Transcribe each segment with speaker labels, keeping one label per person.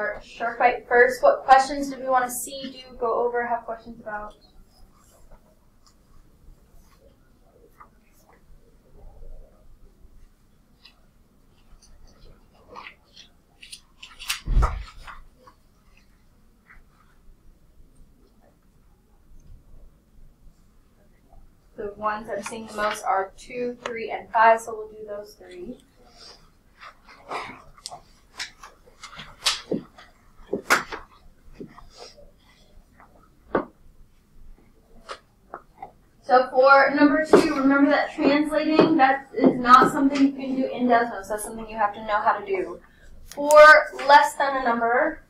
Speaker 1: start shark bite first. What questions do we want to see, do, go over, have questions about? The ones I'm seeing the most are 2, 3, and 5, so we'll do those 3. So for number 2, remember that translating, that is not something you can do in Desmos. That's something you have to know how to do. For less than a number,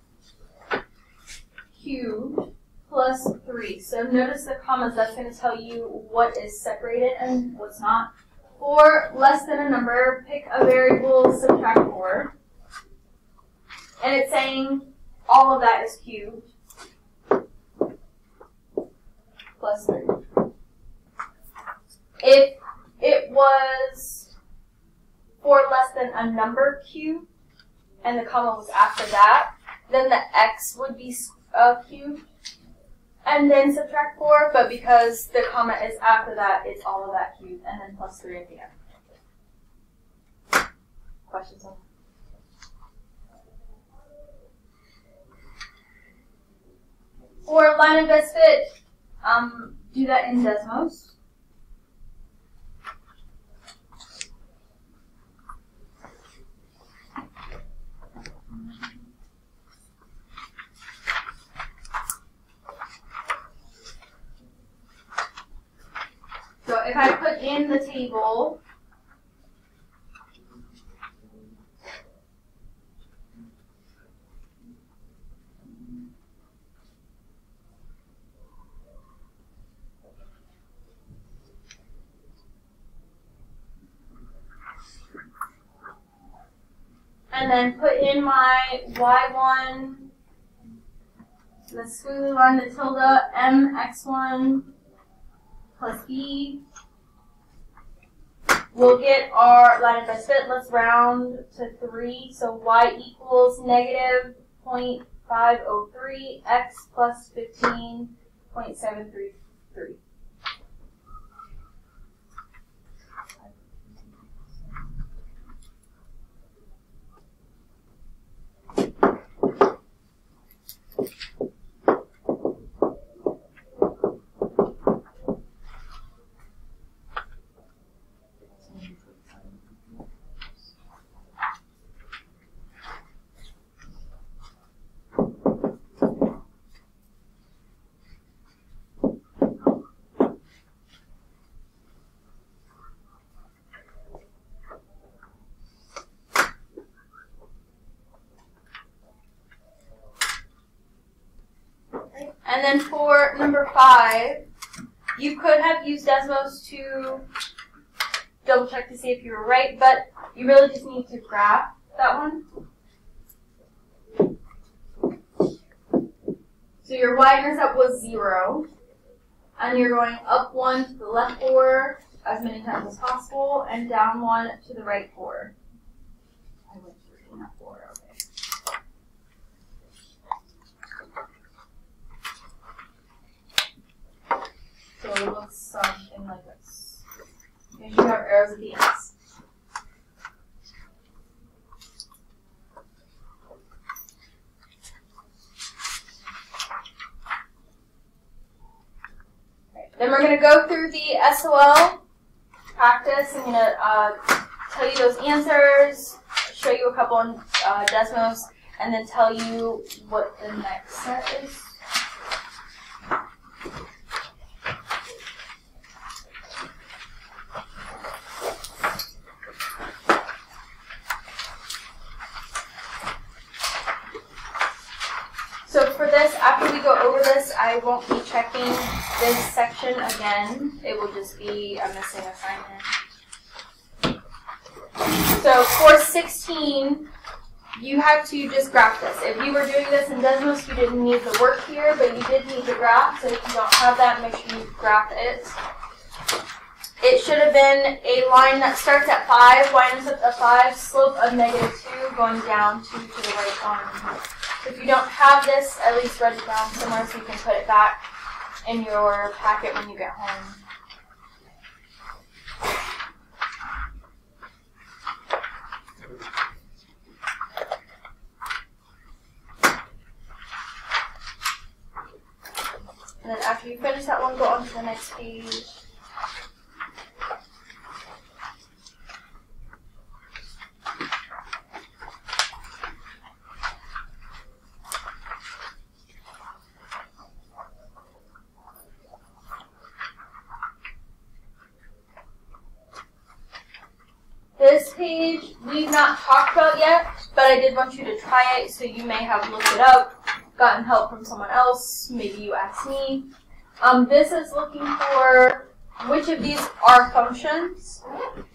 Speaker 1: cubed plus 3. So notice the commas, that's going to tell you what is separated and what's not. For less than a number, pick a variable, subtract 4. And it's saying all of that is cubed plus 3. If it was for less than a number cubed, and the comma was after that, then the x would be cubed, and then subtract 4, but because the comma is after that, it's all of that cubed, and then plus 3 at the end. Questions on that? For line of best fit, do that in Desmos. So if I put in the table, and then put in my y1, the squiggly line, the tilde, mx1 plus b, we'll get our line of best fit. Let's round to 3. So y equals negative 0.503, x plus 15.733. And then for number 5, you could have used Desmos to double check to see if you were right, but you really just need to graph that one. So your y-intercept was 0, and you're going up 1 to the left 4 as many times as possible, and down 1 to the right 4. I went 3, not 4, okay. So it looks something like this. Make sure you have arrows at the ends. Then we're going to go through the SOL practice. I'm going to tell you those answers, show you a couple on Desmos, and then tell you what the next set is. So for this, after we go over this, I won't be checking this section again. It will just be a missing assignment. So for 16, you have to just graph this. If you were doing this in Desmos, you didn't need the work here, but you did need the graph. So if you don't have that, make sure you graph it. It should have been a line that starts at 5, y-intercept at 5, slope of -2, going down 2 to the right 1. If you don't have this, at least write it down somewhere so you can put it back in your packet when you get home. And then after you finish that one, go on to the next page. This page we've not talked about yet, but I did want you to try it, so you may have looked it up, gotten help from someone else, maybe you asked me. This is looking for which of these are functions,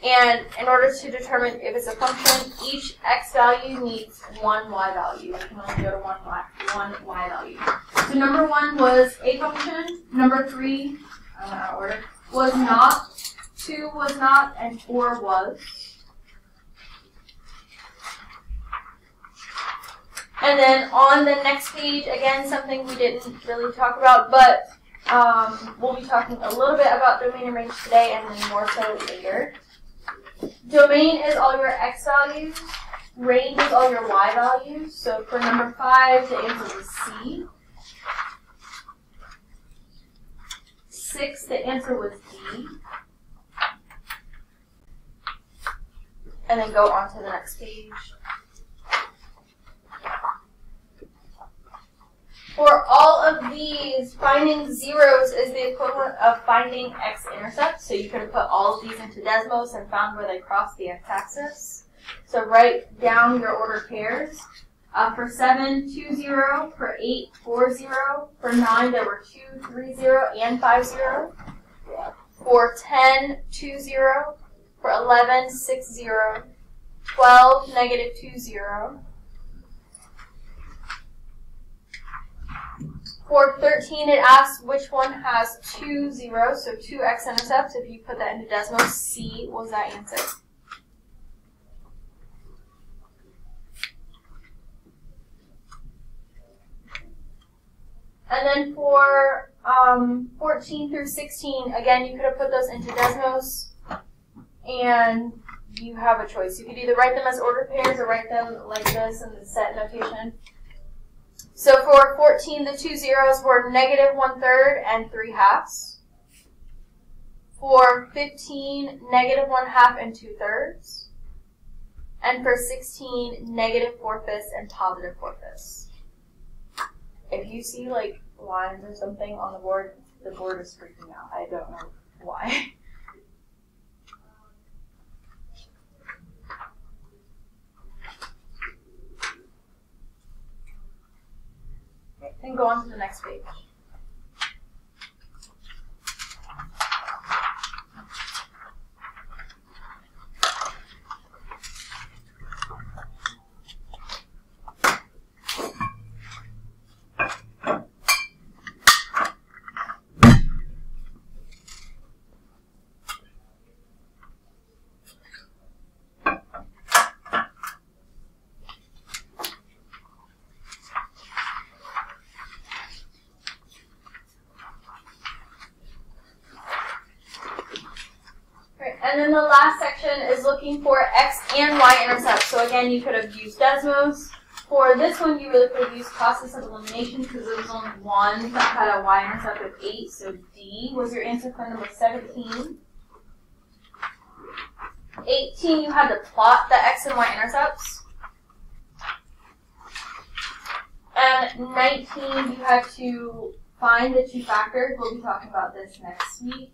Speaker 1: and in order to determine if it's a function, each x value needs one y value. You can only go to one y value. So number 1 was a function, number 3, I don't know how to order, was not, 2 was not, and 4 was. And then on the next page, again, something we didn't really talk about, but we'll be talking a little bit about domain and range today and then more so later. Domain is all your x values. Range is all your y values. So for number 5, the answer was C. 6, the answer was D. And then go on to the next page. For all of these, finding zeros is the equivalent of finding x-intercepts. So you could have put all of these into desmos and found where they cross the x-axis. So write down your ordered pairs. For 7, 2, 0. For 8, 4, 0. For 9, there were 2, 3, 0, and 5, 0. For 10, 2, 0. For 11, 6, 0. 12, negative 2, 0. For 13, it asks which one has 2 zeros, so 2 x-intercepts. If you put that into desmos, C was that answer. And then for 14 through 16, again, you could have put those into desmos, and you have a choice. You could either write them as ordered pairs or write them like this in the set notation. So for 14, the 2 zeros were negative 1/3 and 3/2. For 15, negative 1/2 and 2/3. And for 16, negative 4/5 and positive 4/5. If you see like lines or something on the board is freaking out. I don't know why. And go on to the next page. And then the last section is looking for x and y intercepts. So again, you could have used desmos. For this one, you really could have used process of elimination because there was only one that had a y-intercept of 8. So D was your answer for number 17. 18, you had to plot the x and y intercepts. And 19, you had to find the two factors. We'll be talking about this next week.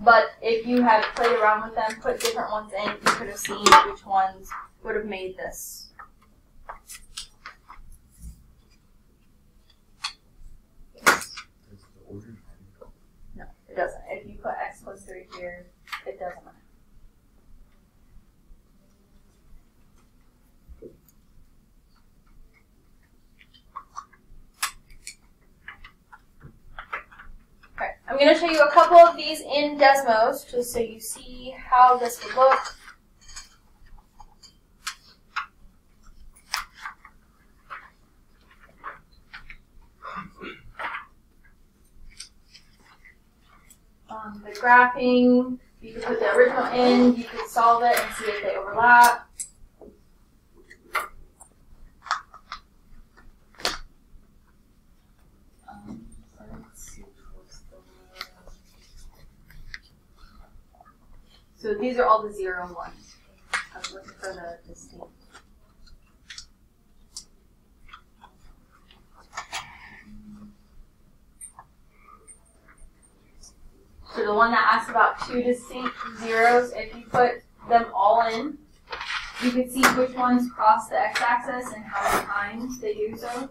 Speaker 1: But if you had played around with them, put different ones in, you could have seen which ones would have made this. No, it doesn't. If you put x plus 3 here, it doesn't matter. I'm going to show you a couple of these in desmos, just so you see how this would look. graphing, you could put the original in, you could solve it and see if they overlap. So these are all the 0 and 1s. I was looking for the distinct. So the one that asks about 2 distinct zeros, if you put them all in, you can see which ones cross the x-axis and how many times they do so.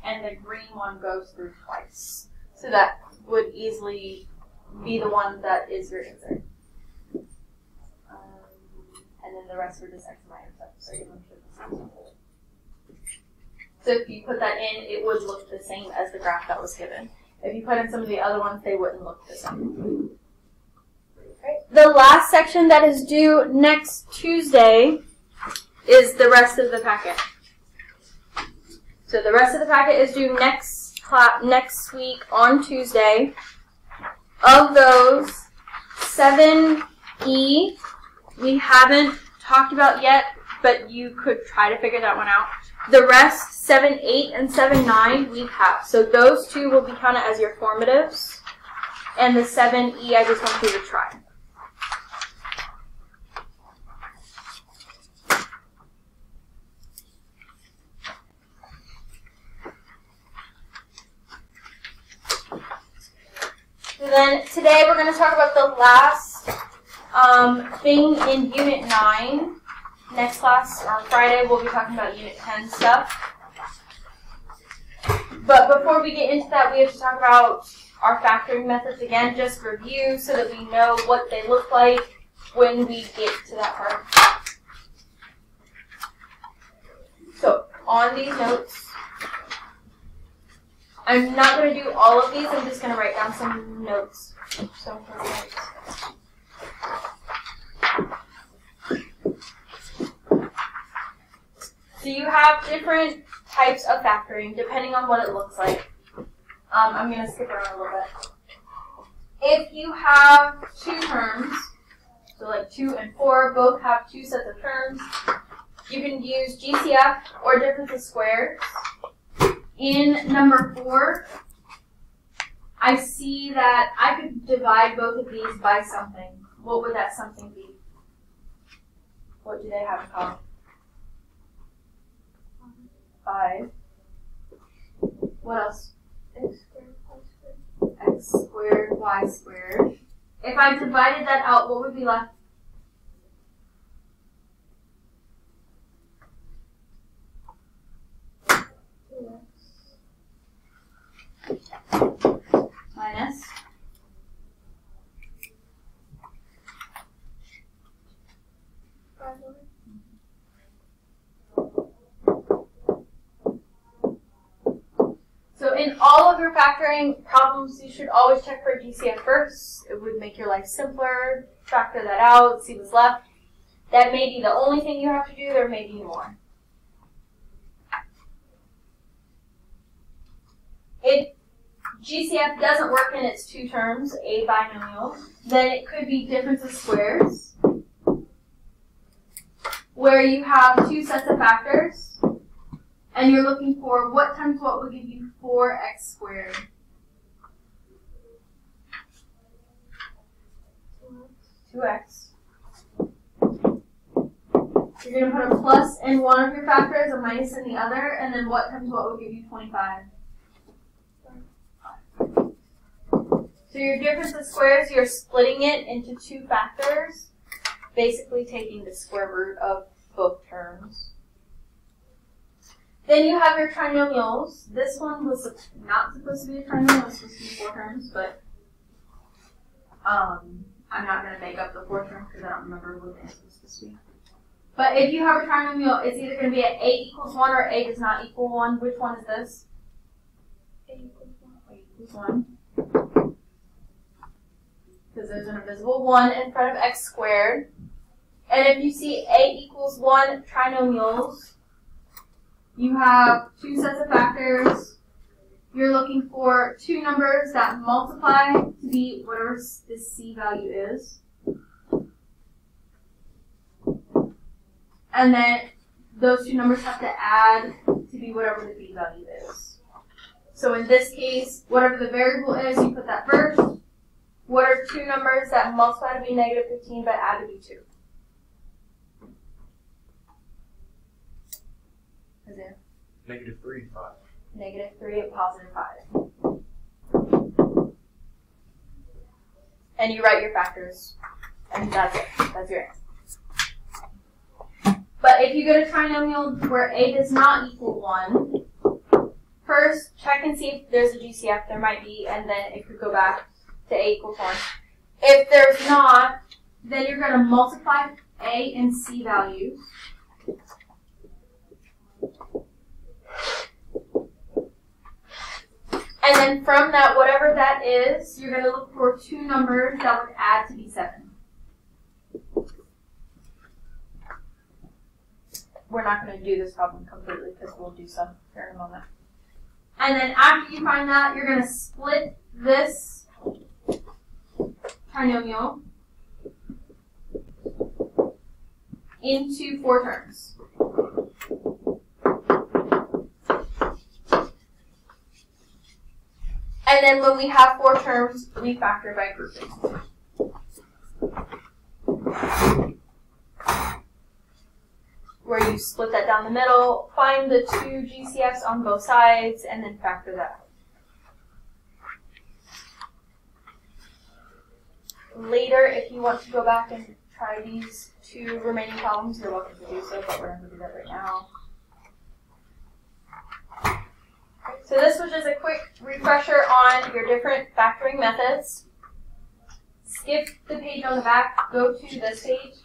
Speaker 1: And the green one goes through twice. So that would easily be the one that is your answer. And then the rest are just X and Y and so if you put that in, it would look the same as the graph that was given. If you put in some of the other ones, they wouldn't look the same. Okay. The last section that is due next Tuesday is the rest of the packet. So the rest of the packet is due next week on Tuesday. Of those, 7E we haven't talked about yet, but you could try to figure that one out. The rest, 7, 8, and 7, 9, we have. So those two will be counted as your formatives. And the 7E, I just want you to try. So then today we're going to talk about the last thing in Unit 9. Next class, on Friday, we'll be talking about Unit 10 stuff. But before we get into that, we have to talk about our factoring methods again, just review so that we know what they look like when we get to that part. So, on these notes, I'm not going to do all of these, I'm just going to write down some notes. So you have different types of factoring depending on what it looks like. I'm going to skip around a little bit. If you have 2 terms, so like 2 and 4, both have 2 sets of terms, you can use GCF or difference of squares. In number 4, I see that I could divide both of these by something. What would that something be? What do they have in common? 5. What else? X squared, y squared. If I divided that out, what would be left? Minus. So in all of your factoring problems, you should always check for GCF first. It would make your life simpler. Factor that out, see what's left. That may be the only thing you have to do. There may be more. If GCF doesn't work in its 2 terms, a binomial, then it could be difference of squares, where you have 2 sets of factors, and you're looking for what times what would give you 4x squared. (2x). You're going to put a plus in one of your factors, a minus in the other, and then what times what would give you 25. So your difference of squares, you're splitting it into 2 factors, basically taking the square root of both terms. Then you have your trinomials. This one was not supposed to be a trinomial, it was supposed to be 4 terms, but I'm not going to make up the 4th term because I don't remember what the answer was supposed to be. But if you have a trinomial, it's either going to be at a equals 1 or a does not equal 1. Which one is this? A equals 1. A equals 1. Because there's an invisible 1 in front of x squared. And if you see a equals 1 trinomials, you have 2 sets of factors, you're looking for two numbers that multiply to be whatever this C value is. And then those two numbers have to add to be whatever the B value is. So in this case, whatever the variable is, you put that first. What are two numbers that multiply to be negative 15 but add to be 2? Is it?
Speaker 2: Negative 3 and 5.
Speaker 1: Negative 3 and positive 5. And you write your factors. And that's it. That's your answer. But if you get a trinomial where a does not equal 1, first check and see if there's a GCF. There might be, and then it could go back to a equals 1. If there's not, then you're going to multiply a and c values. And then from that, whatever that is, you're going to look for two numbers that would add to be 7. We're not going to do this problem completely because we'll do some here in a moment. And then after you find that, you're going to split this trinomial into 4 terms. And then when we have 4 terms, we factor by grouping. Where you split that down the middle, find the 2 GCFs on both sides, and then factor that out. Later, if you want to go back and try these 2 remaining problems, you're welcome to do so, but we're not going to do that right now. So this was just a quick refresher on your different factoring methods. Skip the page on the back, go to this page.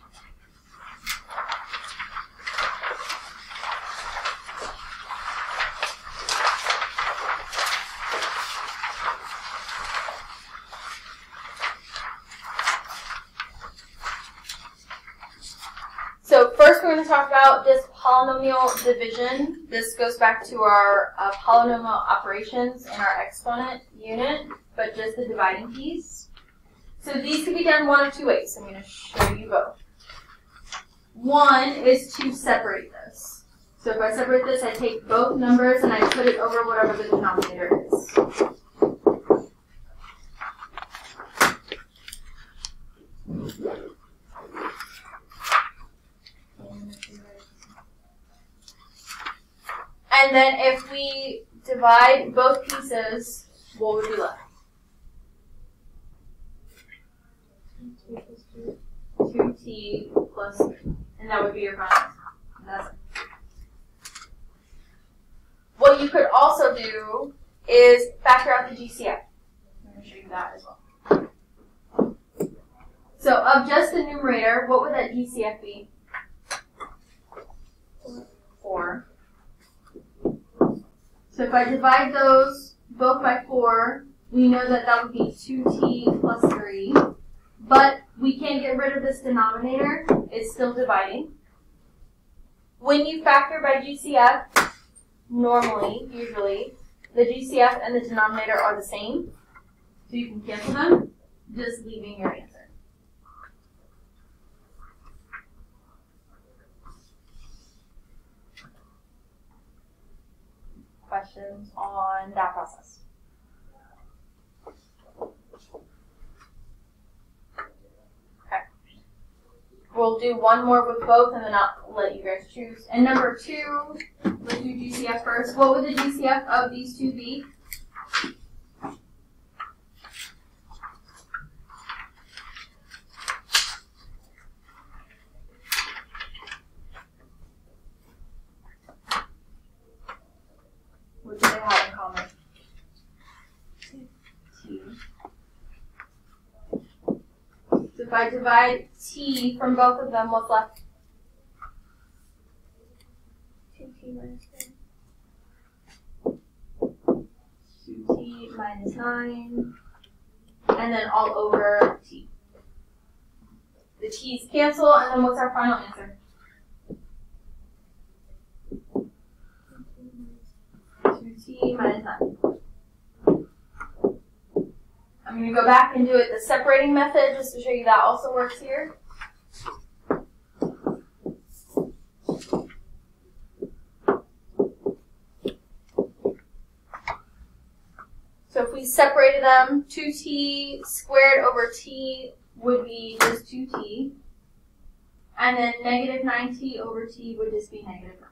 Speaker 1: So first we're going to talk about this polynomial division. This goes back to our polynomial operations in our exponent unit, but just the dividing piece. So these can be done one of 2 ways. I'm going to show you both. One is to separate this. So if I separate this, I take both numbers and I put it over whatever the denominator is. And then if we divide both pieces, what would be left? 2t plus 3. And that would be your final answer. And that's it. What you could also do is factor out the GCF. I'm going to show you that as well. So of just the numerator, what would that GCF be? 4. So if I divide those both by 4, we know that that would be 2t plus 3. But we can't get rid of this denominator. It's still dividing. When you factor by GCF, normally, usually, the GCF and the denominator are the same. So you can cancel them, just leaving your answer. Questions on that process? Okay. We'll do one more with both and then I'll let you guys choose. And number 2, let's do GCF first. What would the GCF of these 2 be? What do they have in common? T. So if I divide t from both of them, what's left? 2t minus 9. 2t minus 9. And then all over t. The t's cancel, and then what's our final answer? 2t minus 9. I'm going to go back and do it the separating method just to show you that also works here. So if we separated them, 2t squared over t would be just 2t. And then negative 9t over t would just be negative 9.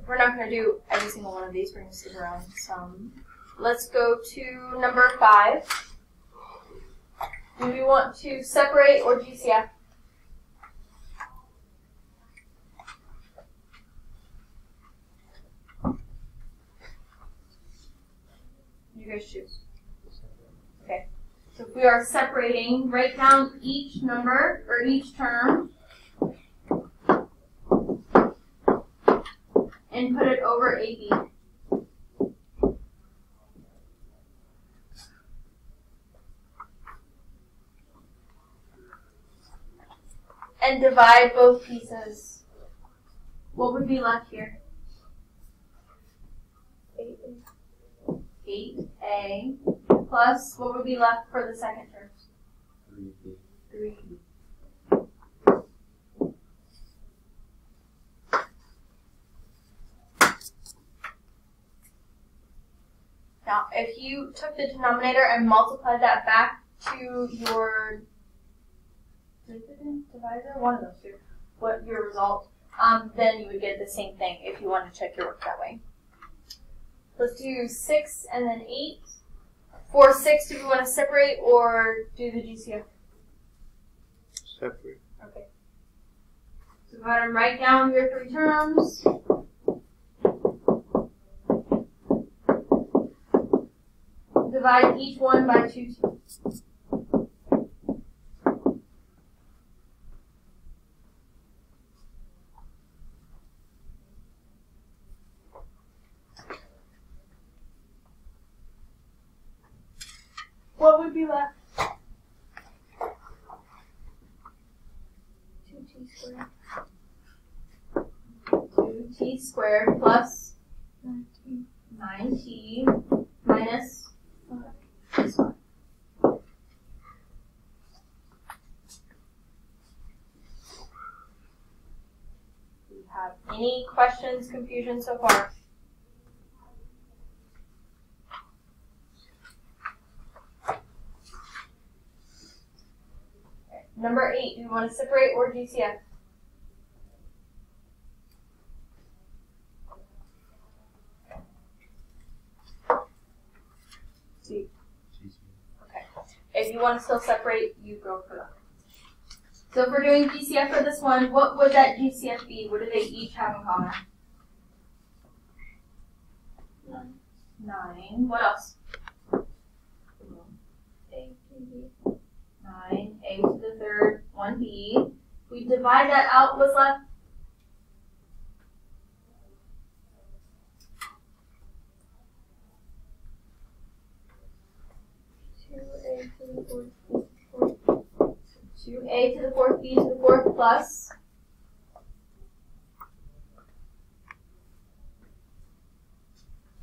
Speaker 1: We're not going to do every single one of these. We're going to skip around some. Let's go to number 5. Do we want to separate or GCF? You guys choose. Okay. So if we are separating, write down each number or each term and put it over AB. And divide both pieces. What would be left here? 8a plus, what would be left for the second term? 3b. Now, if you took the denominator and multiplied that back to your divisor, one of those two, what your result, then you would get the same thing if you want to check your work that way. Let's do 6 and then 8. For 6, do we want to separate or do the GCF?
Speaker 2: Separate.
Speaker 1: Okay. So go ahead and write down your 3 terms. Divide each one by 2. What would be left? 2t squared. 2t squared plus 9t minus this one. Do you have any questions, confusion so far? Number 8, do you want to separate or GCF? C. Okay. If you want to still separate, you go for that. So if we're doing GCF for this one, what would that GCF be? What do they each have in common? 9. What else? 9, a to the third, 1b. We divide that out, what's left? Two a to the fourth, b to the fourth plus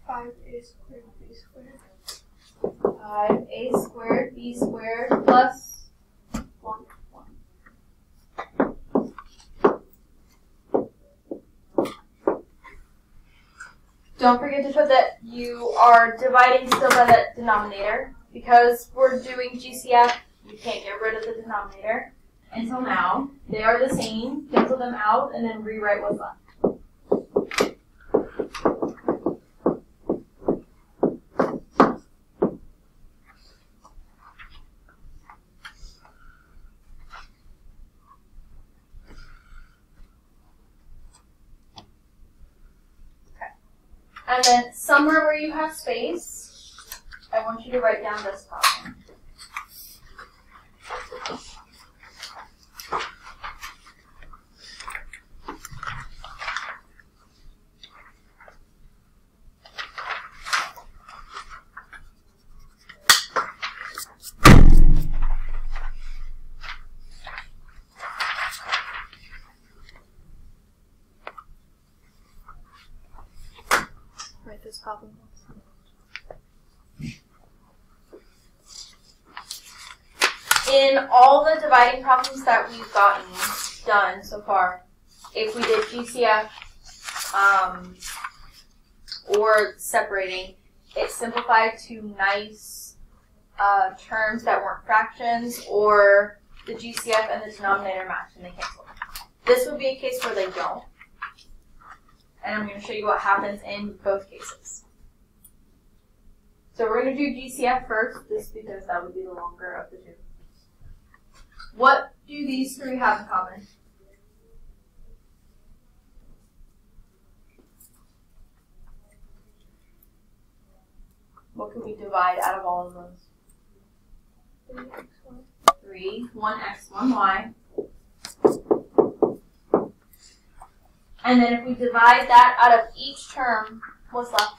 Speaker 3: 5a squared b squared.
Speaker 1: 5a squared b squared plus 1. Don't forget to put that you are dividing still by that denominator. Because we're doing GCF, you can't get rid of the denominator until now. They are the same. Cancel them out and then rewrite what's left. And then somewhere where you have space, I want you to write down this problem.
Speaker 3: problem.
Speaker 1: In all the dividing problems that we've gotten done so far, if we did GCF or separating, it simplified to nice terms that weren't fractions, or the GCF and the denominator match and they cancel. This would be a case where they don't. And I'm going to show you what happens in both cases. So we're going to do GCF first, just because that would be the longer of the two. What do these three have in common? What could we divide out of all of those? 3, 1x, 1y. And then if we divide that out of each term, what's left?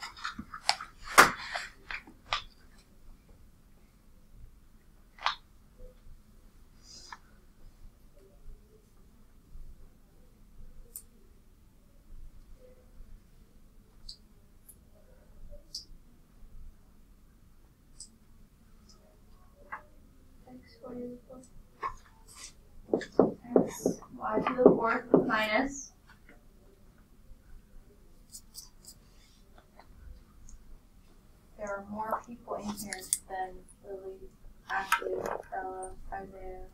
Speaker 1: X, y to the fourth minus there are more people in here than Lily, Ashley, Bella, Isaiah.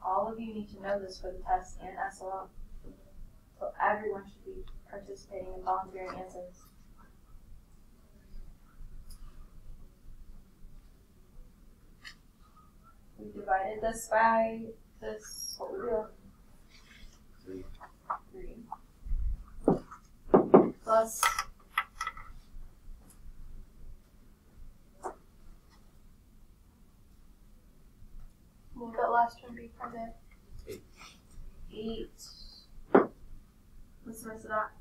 Speaker 1: All of you need to know this for the test and SLO. So everyone should be participating in volunteering answers. We divided this by this, what would we do? 3. Plus what would that last one be for there? 8. What's the rest of that?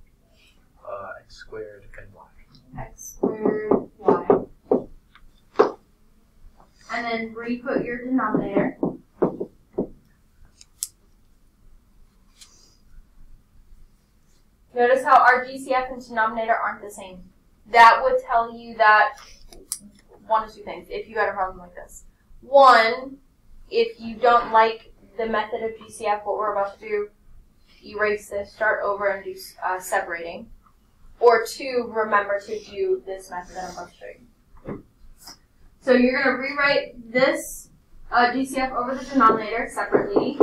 Speaker 2: X squared and y.
Speaker 1: X squared y. And then re-put your denominator. Notice how our GCF and denominator aren't the same. That would tell you that one of two things, if you had a problem like this. One, if you don't like the method of GCF, what we're about to do, erase this, start over and do separating. Or two, remember to do this method that I'm about to show you. So you're going to rewrite this GCF over the denominator separately.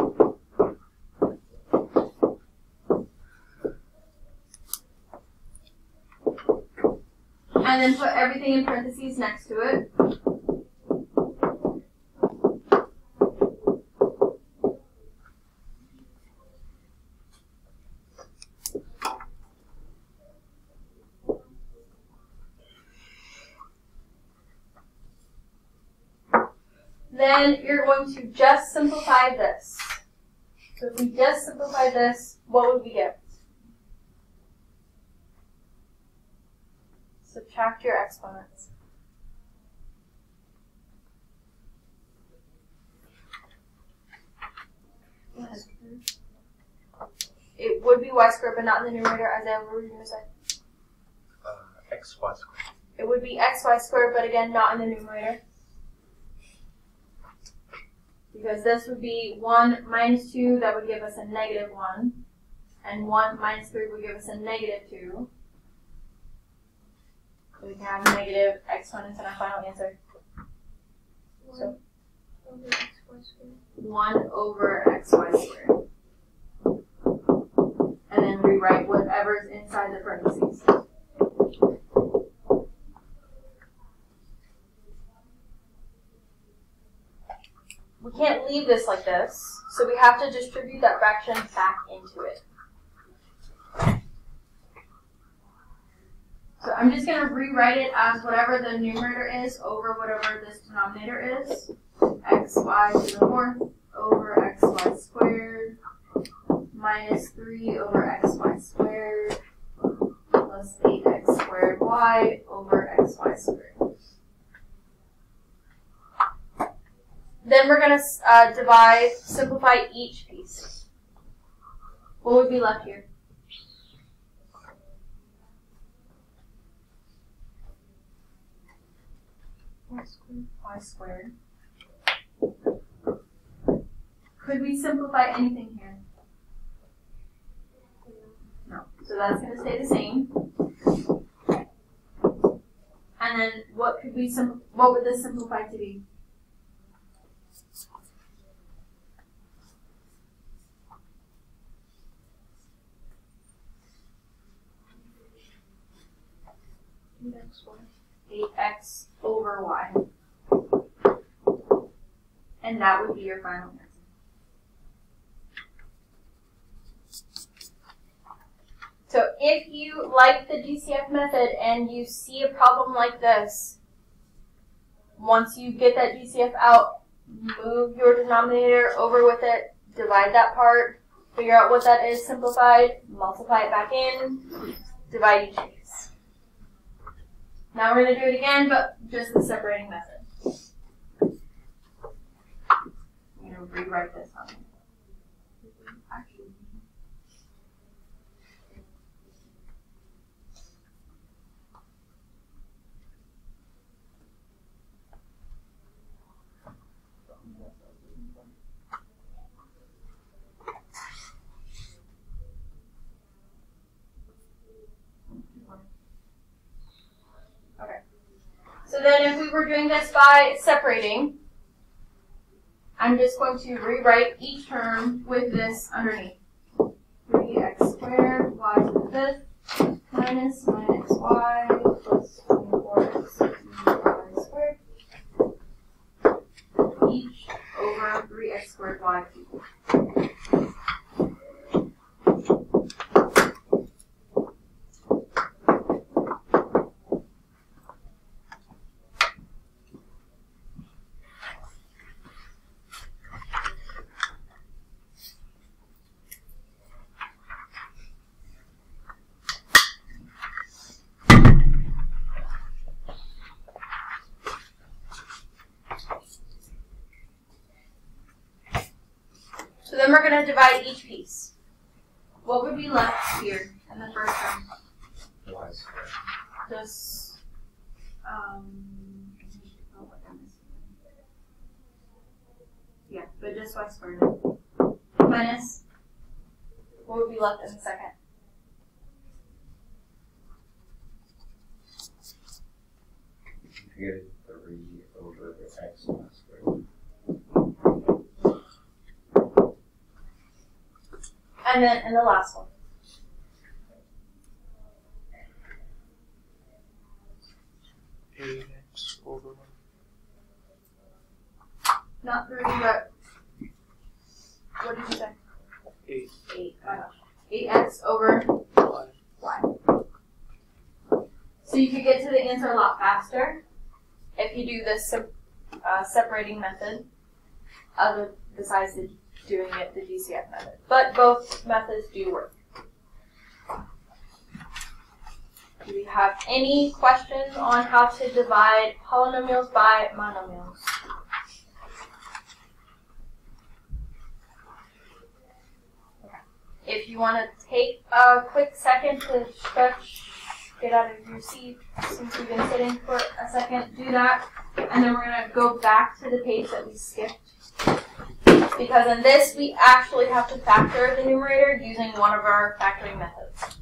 Speaker 1: And then put everything in parentheses next to it. Then you're going to just simplify this. So if we just simplify this, what would we get? Subtract your exponents. It would be y squared, but not in the numerator. Isaiah, what were you going to say?
Speaker 2: Xy squared.
Speaker 1: It would be xy squared, but again, not in the numerator. Because this would be 1 minus 2, that would give us a negative 1. And 1 minus 3 would give us a negative 2. So we can have negative exponents in our final answer. So 1 over xy squared. And then rewrite whatever's inside the parentheses. We can't leave this like this, so we have to distribute that fraction back into it. So I'm just going to rewrite it as whatever the numerator is over whatever this denominator is. Xy to the fourth over xy squared minus 3 over xy squared plus 8x squared y over xy squared. Then we're going to simplify each piece. What would be left here? Y squared. Could we simplify anything here? No. So that's going to stay the same. And then what could we what would this simplify to be? Eight x over y. And that would be your final answer. So if you like the GCF method and you see a problem like this, once you get that GCF out, move your denominator over with it, divide that part, figure out what that is simplified, multiply it back in, divide each piece. Now we're going to do it again, but just the separating method. I'm going to rewrite this on here. So then if we were doing this by separating, I'm just going to rewrite each term with this underneath. 3x squared y to the 5th minus 9xy plus 24x y squared each over 3x squared y cubed. So then we're going to divide each piece. What would be left here in the first term?
Speaker 2: Y squared.
Speaker 1: Just, yeah, but just y squared. Minus, what would be left in the second?
Speaker 2: You get 3 over x squared.
Speaker 1: And then in the last one.
Speaker 2: X over 1.
Speaker 1: Not 3, but what did you say?
Speaker 2: 8.
Speaker 1: 8. 8x over y. So you could get to the answer a lot faster if you do this separating method, besides doing it the GCF method. But both methods do work. Do we have any questions on how to divide polynomials by monomials? Okay. If you want to take a quick second to stretch, get out of your seat, since you've been sitting for a second, do that. And then we're going to go back to the page that we skipped. Because in this, we actually have to factor the numerator using one of our factoring methods.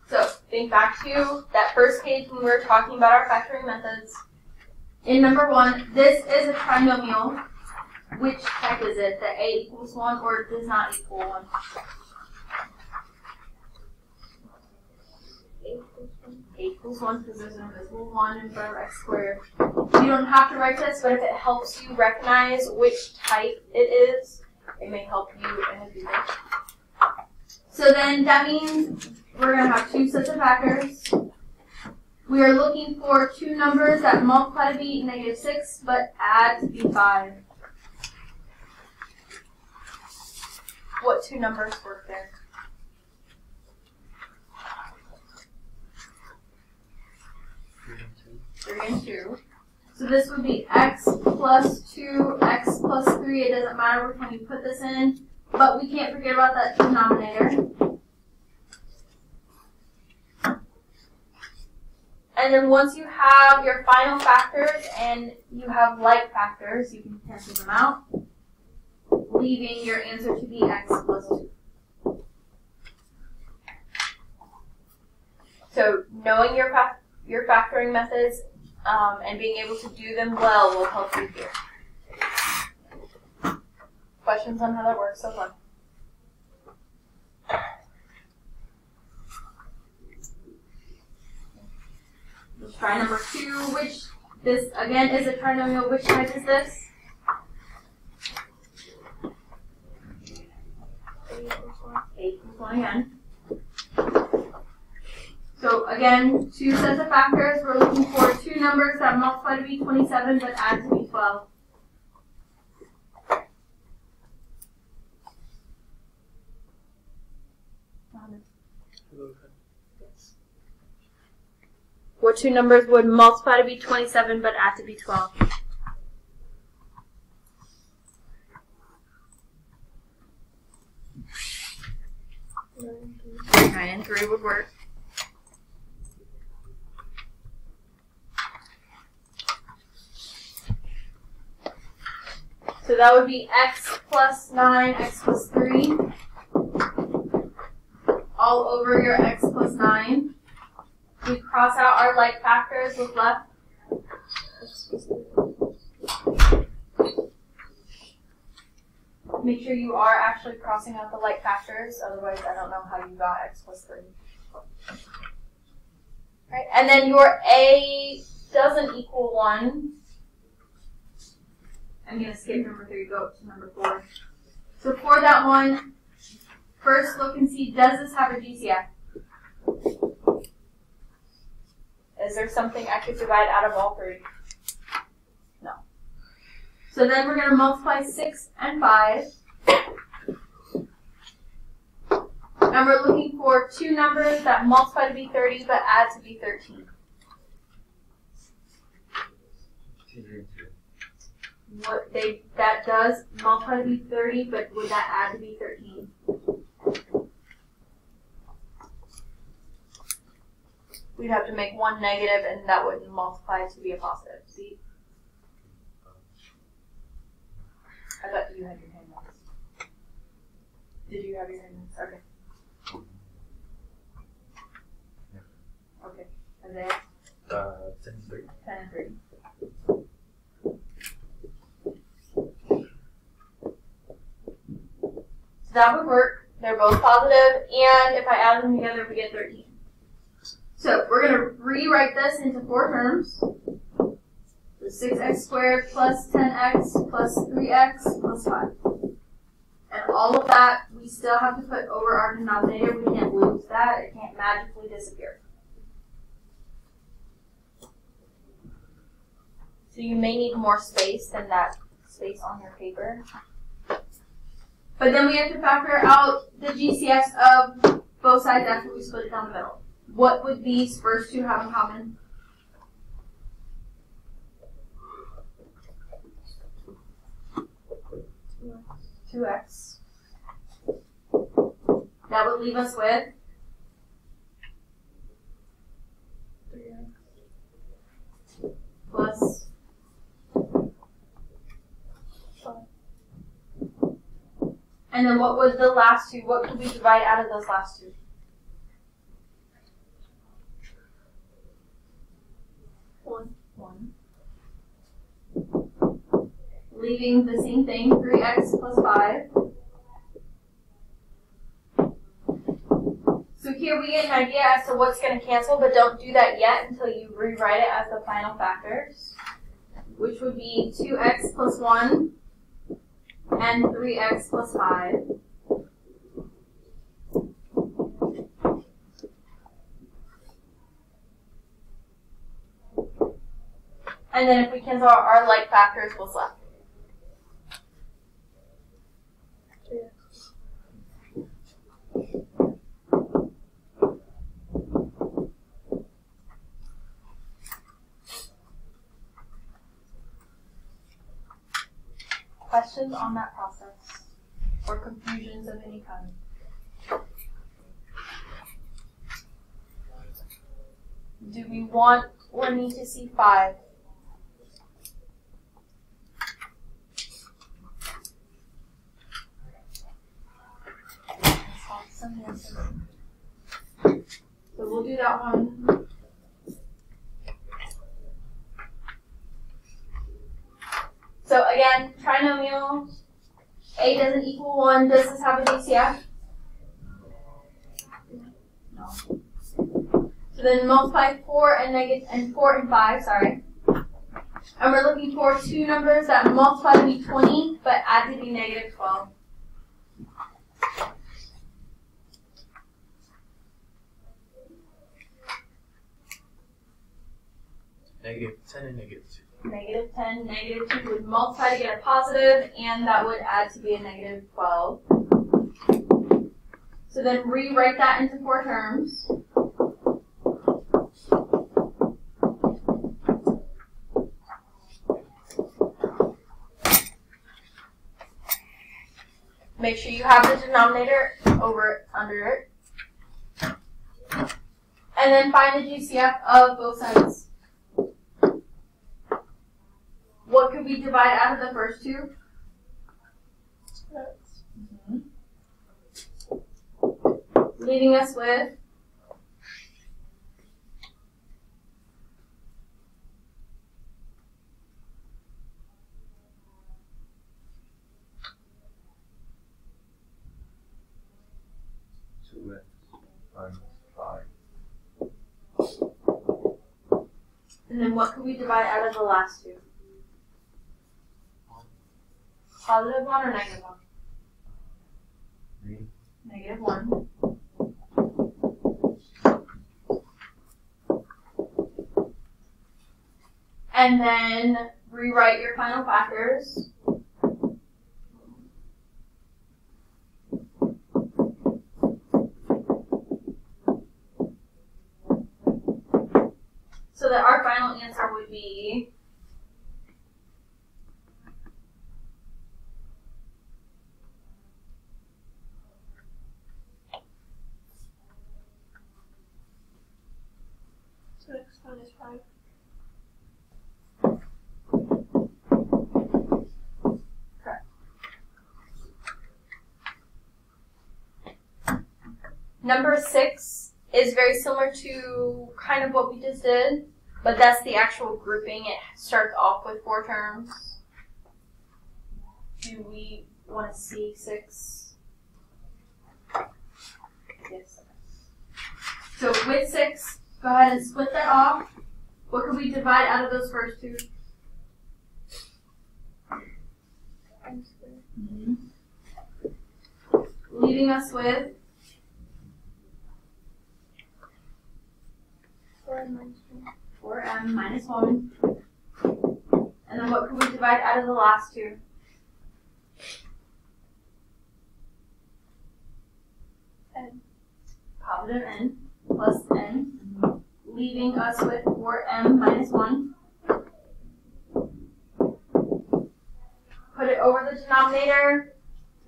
Speaker 1: So, think back to that first page when we were talking about our factoring methods. In number 1, this is a trinomial. Which type is it? The a equals 1 or does not equal 1? A equals 1 because there's an invisible 1 in front of x squared. You don't have to write this, but if it helps you recognize which type it is, it may help you in the future. So then that means we're going to have 2 sets of factors. We are looking for 2 numbers that multiply to be -6 but add to be 5. What 2 numbers work there? 3 and 2. So this would be x plus 2, x plus 3. It doesn't matter which one you put this in, but we can't forget about that denominator. And then once you have your final factors and you have like factors, you can cancel them out, leaving your answer to be x plus 2. So knowing your factoring methods and being able to do them well will help you here. Questions on how that works so far? Let's try number 2, which this again is a trinomial. Which type is this? 8 equals 1 again. So again, 2 sets of factors. We're looking for 2 numbers that multiply to be 27 but add to be 12. What 2 numbers would multiply to be 27 but add to be 12? 9 and 3 would work. So that would be x plus 9, x plus 3, all over your x plus 9. We cross out our like factors with left. Make sure you are actually crossing out the like factors, otherwise I don't know how you got x plus 3. Right, and then your a doesn't equal 1. I'm going to skip number 3, go up to number 4. So for that one, first look and see, does this have a GCF? Is there something I could divide out of all 3? No. So then we're going to multiply 6 and 5. And we're looking for 2 numbers that multiply to be 30 but add to be 13. That does multiply to be 30, but would that add to be 13? We'd have to make one negative, and that would multiply to be a positive. See? I thought you had your hand raised. Did you have your hand raised? Okay. Okay. Isaiah?
Speaker 2: 10 and 3.
Speaker 1: 10 and 3. So that would work. They're both positive, and if I add them together, we get 13. So we're going to rewrite this into 4 terms. So 6x squared plus 10x plus 3x plus 5. And all of that, we still have to put over our denominator. We can't lose that. It can't magically disappear. So you may need more space than that space on your paper. But then we have to factor out the GCFs of both sides after we split it down the middle. What would these first 2 have in common? Two x. That would leave us with 3x plus 5. And then what was the last 2? What could we divide out of those last 2? 1. Leaving the same thing, 3x plus 5. So here we get an idea as to what's going to cancel, but don't do that yet until you rewrite it as the final factors, which would be 2x plus 1 and 3x plus 5. And then if we cancel our like factors, what's left? 3x. questions on that process or confusions of any kind? Do we want or need to see 5? So we'll do that one. So again, trinomial, a doesn't equal 1. Does this have a DCF? No. So then multiply 4 and 4 and 5, sorry. And we're looking for two numbers that multiply to be 20, but add to be negative 12.
Speaker 2: Negative 10 and negative 2.
Speaker 1: Negative 10, negative 2 would multiply to get a positive, and that would add to be a negative 12. So then rewrite that into 4 terms. Make sure you have the denominator under it. And then find the GCF of both sides. What could we divide out of the first two? Leaving us with
Speaker 2: 2x minus 5.
Speaker 1: And then what could we divide out of the last two? Positive 1 or negative 1? Negative 1. And then rewrite your final factors. So that our final answer would be
Speaker 3: x minus 5.
Speaker 1: correct. Number 6 is very similar to kind of what we just did, but that's the actual grouping. It starts off with 4 terms. Do we want to see 6? Yes. So with 6, go ahead and split that off. What could we divide out of those first two? Leaving us with 4m minus 1. And then what could we divide out of the last two?
Speaker 3: N.
Speaker 1: Positive n plus n. Leaving us with 4m minus 1. Put it over the denominator.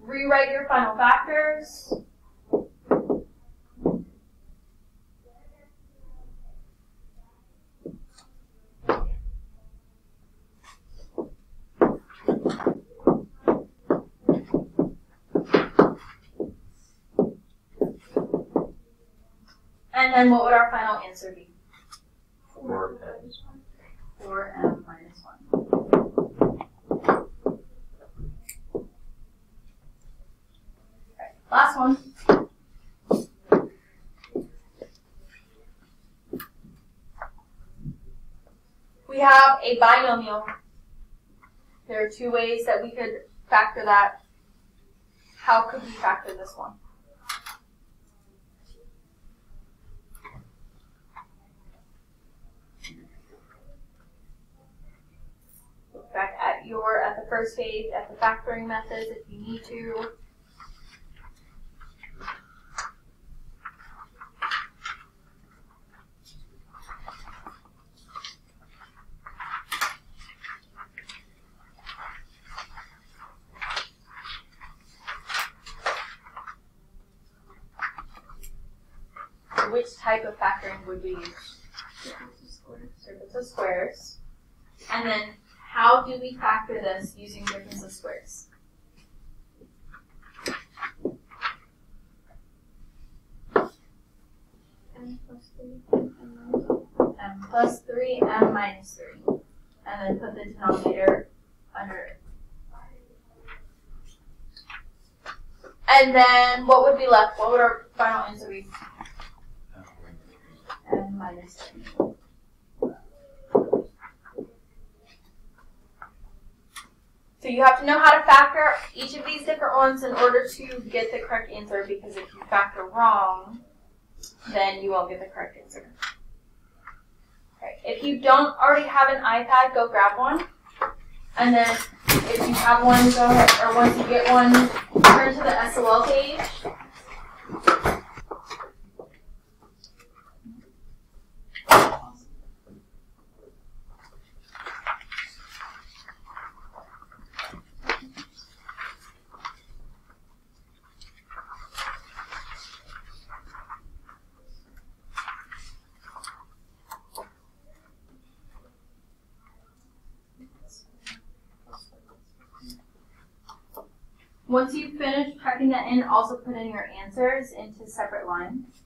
Speaker 1: Rewrite your final factors. And then what would our final answer be?
Speaker 2: 4m.
Speaker 1: 4m minus 1. Okay, last one. We have a binomial. There are 2 ways that we could factor that. How could we factor this one? Look back at the first page at the factoring methods if you need to. which type of factoring would we use? Difference of squares. And then how do we factor this using difference of squares?
Speaker 3: M plus 3,
Speaker 1: M plus 3, M minus 3. And then put the denominator under it. And then what would be left? What would our final answer be? M minus 3. So you have to know how to factor each of these different ones in order to get the correct answer, because if you factor wrong, then you won't get the correct answer. Okay. If you don't already have an iPad, go grab one. And then if you have one, go ahead, or once you get one, turn to the SOL page. Once you finish typing that in, also put in your answers into separate lines.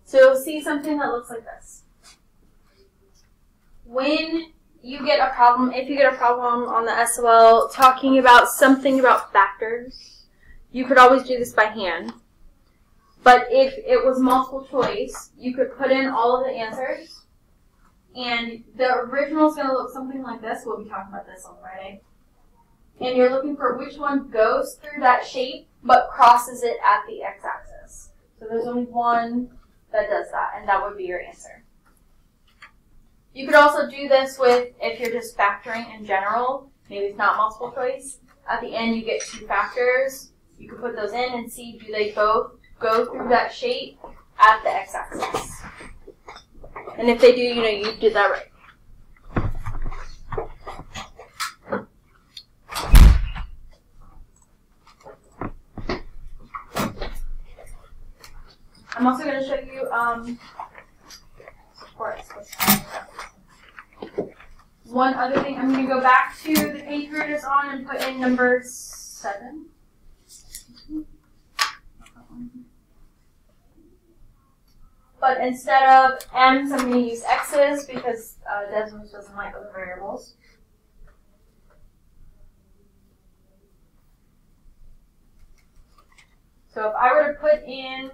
Speaker 1: So you'll see something that looks like this. When you get a problem, if you get a problem on the SOL talking about something about factors, you could always do this by hand. But if it was multiple choice, you could put in all of the answers, and the original is going to look something like this. We'll be talking about this on Friday. And you're looking for which one goes through that shape, but crosses it at the x-axis. So there's only one that does that, and that would be your answer. You could also do this with, if you're just factoring in general, maybe it's not multiple choice. At the end you get two factors. You can put those in and see, do they both go through that shape at the x-axis. And if they do, you know you did that right. I'm also going to show you one other thing. I'm going to go back to the page where it is on and put in number 7. But instead of m's, I'm going to use x's because Desmos doesn't like other variables. So if I were to put in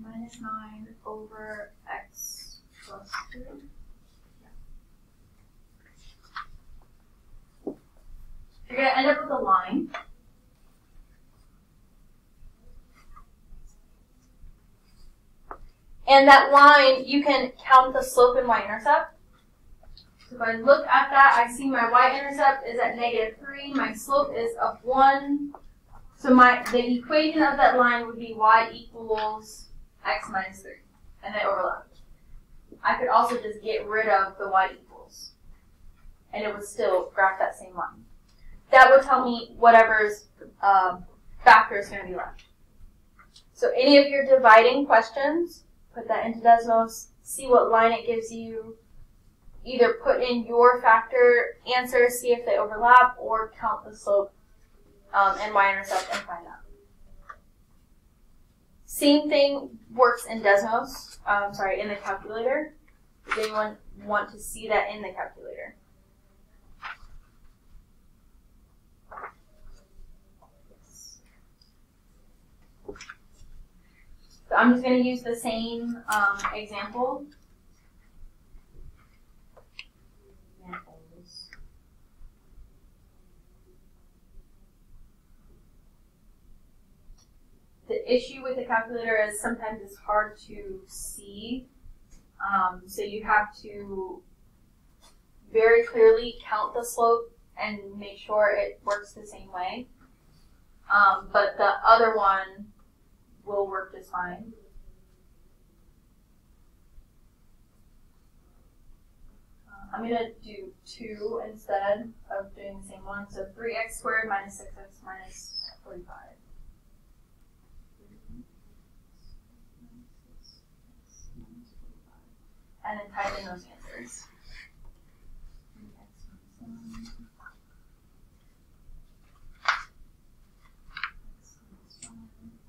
Speaker 1: minus 9 over x plus 2. You're going to end up with a line. And that line, you can count the slope and y-intercept. So if I look at that, I see my y-intercept is at -3. My slope is of 1. So the equation of that line would be y equals x minus 3. And they overlap. I could also just get rid of the y equals. And it would still graph that same line. That would tell me whatever's factor is going to be left. So any of your dividing questions, put that into Desmos, see what line it gives you. Either put in your factor answers, see if they overlap, or count the slope and y-intercept and find out. Same thing works in Desmos, in the calculator. Does anyone want to see that in the calculator? I'm just going to use the same example. The issue with the calculator is sometimes it's hard to see. So you have to very clearly count the slope and make sure it works the same way. But the other one will work just fine. I'm going to do 2 instead of doing the same one. So 3x squared minus 6x minus 45. And then type in those answers.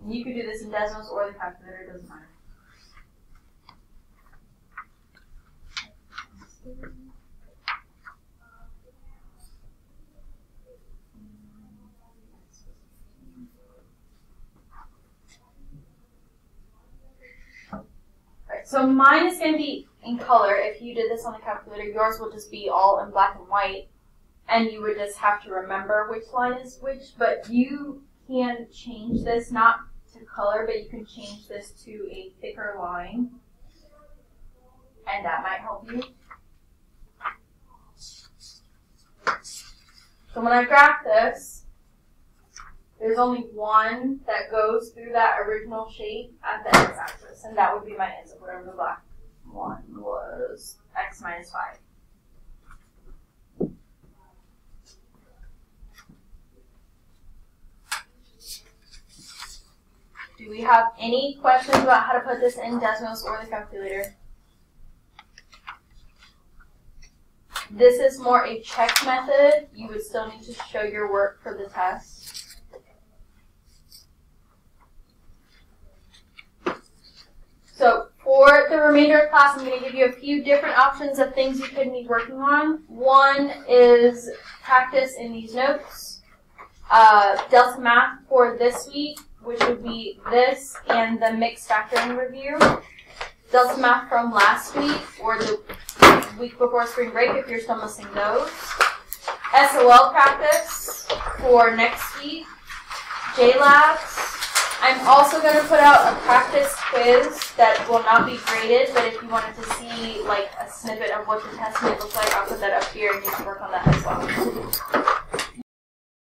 Speaker 1: And you could do this in Desmos or the calculator, it doesn't matter. Alright, so mine is going to be in color. If you did this on the calculator, yours will just be all in black and white, and you would just have to remember which line is which, but you can change this, not to color, but you can change this to a thicker line, and that might help you. So when I graph this, there's only one that goes through that original shape at the x-axis, and that would be my answer, whatever the black one was, x minus 5. Do we have any questions about how to put this in Desmos or the calculator? This is more a check method. You would still need to show your work for the test. So for the remainder of class, I'm going to give you a few different options of things you could need working on. One is practice in these notes. Delta math for this week, which would be this and the mixed factoring review. Delta math from last week or the week before spring break if you're still missing those. SOL practice for next week. JLabs. I'm also going to put out a practice quiz that will not be graded, but if you wanted to see like a snippet of what the test might look like, I'll put that up here and you can work on that as well.